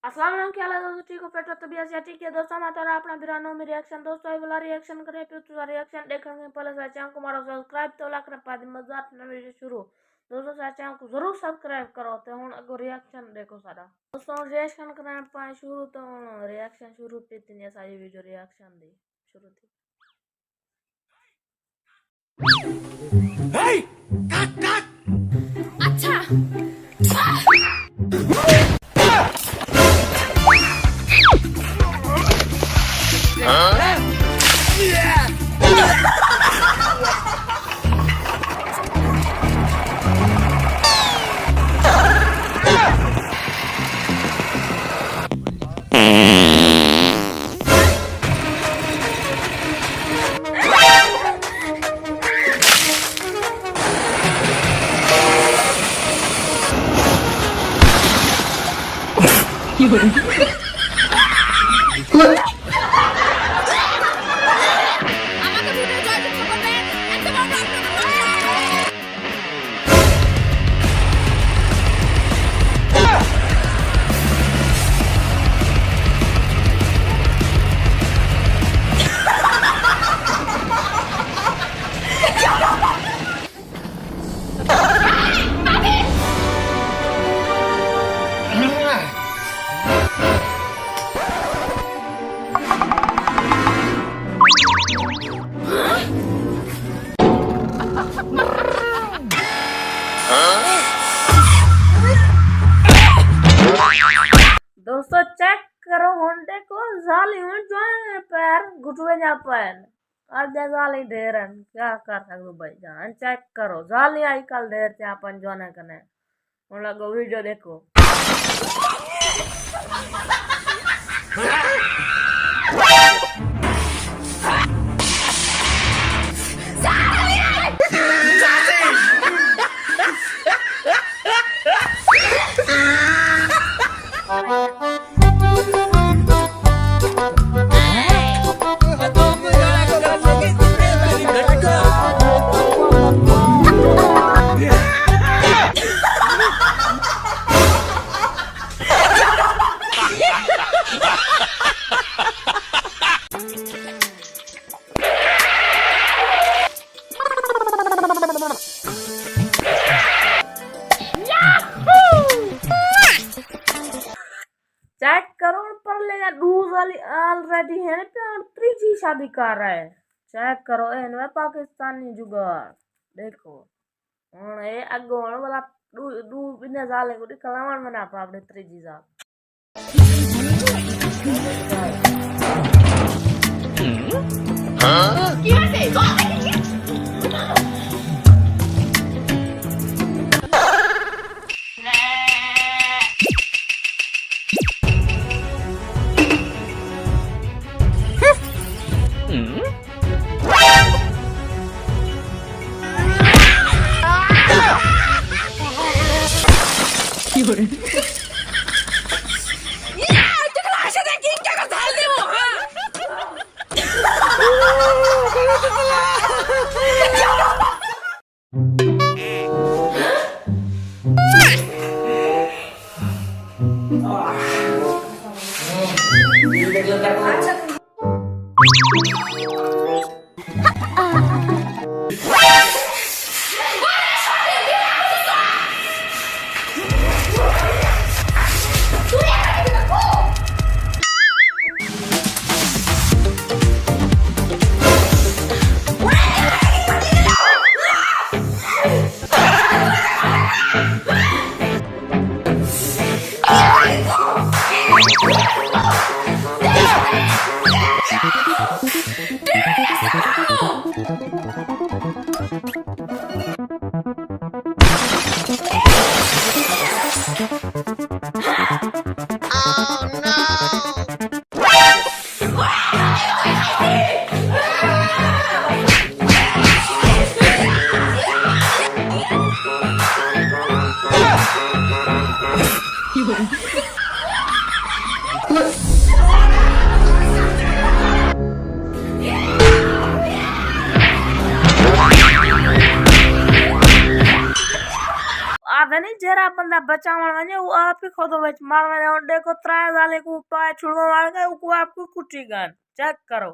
अस्सलाम वालेकुम, क्या हाल है दोस्तों? ठीक हो? फिट हो? तबीयत से ठीक है दोस्तों? मैं तो अपना बिरानो में रिएक्शन दोस्तों ये वाला रिएक्शन करे फिर तो रिएक्शन देखेंगे। पहले से चैनल को मारो सब्सक्राइब तो लाख रखा दी मजाक ना वीडियो शुरू दोस्तों से चैनल को जरूर सब्सक्राइब करो। तो हुन अगो रिएक्शन देखो सारा दोस्तों रिएक्शन करने पाए शुरू तो रिएक्शन शुरू पे इतनी सारी वीडियो रिएक्शन दी शुरू थी। Hey! Cut! Cut! अच्छा दोस्तों चेक करो होंडे को जाली हूँ जो है पैर घुटवे जा पैन आज जाली ढेर है क्या कर सकते भाई जान चेक करो जाली आई कल ढेर से अपन जो ना कने उन लोगों वीडियो देखो चेक करो पर ले दूध वाली ऑलरेडी है ना प्यार त्रीजी शादी कर रहा है चेक करो इनमें पाकिस्तानी जुगाड़ देखो ये अगो वाला दू बिना जाले को कलावन मना पापड़े त्रीजी जा नहीं जरा बंदा बचा मारवाने वो आप ही खुद बच मारवाने और देखो त्राय वाले को पाए छुड़वा मार गए वो आपको कुटी गन चेक करो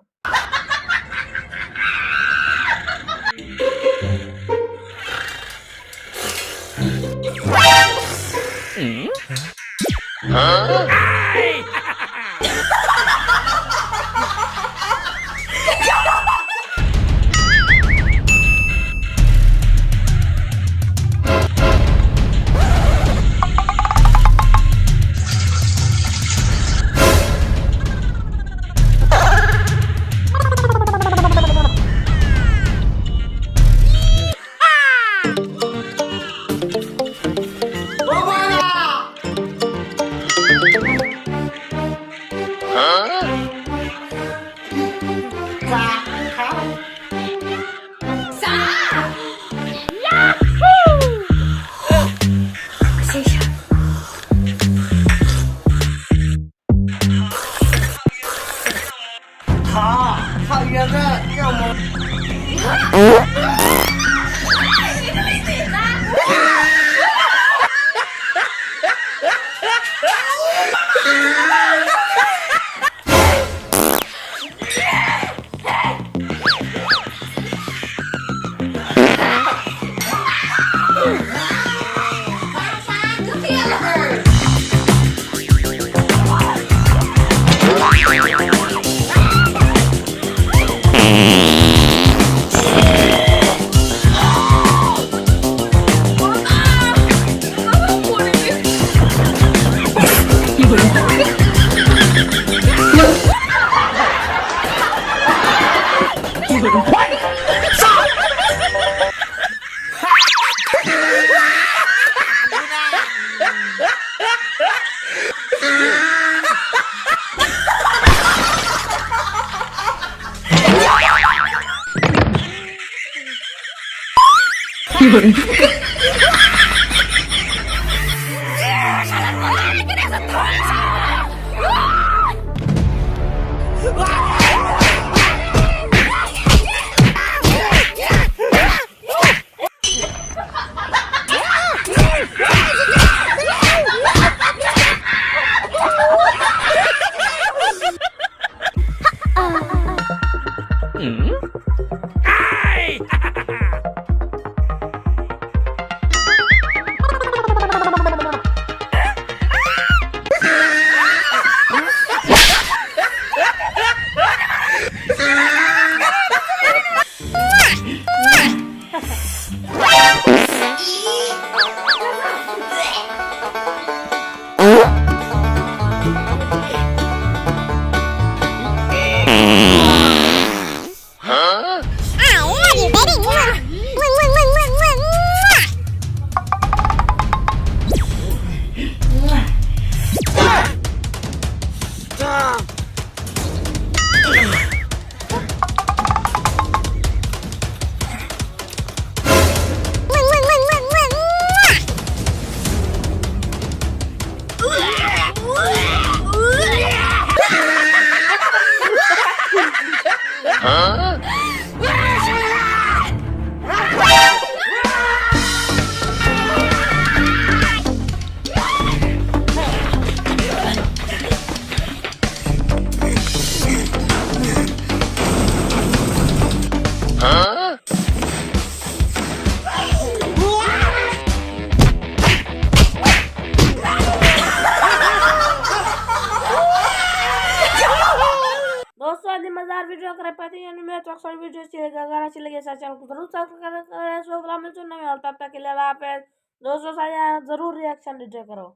दोस्तों यदि मजेदार वीडियो कर पाते हैं मैं तो अक्सर वीडियो अच्छी लगे चैनल को जरूर सब्सक्राइब करें। सो मिलते हैं नए और तब तक के लिए आप दोस्तों जरूर रिएक्शन दीजिए करो।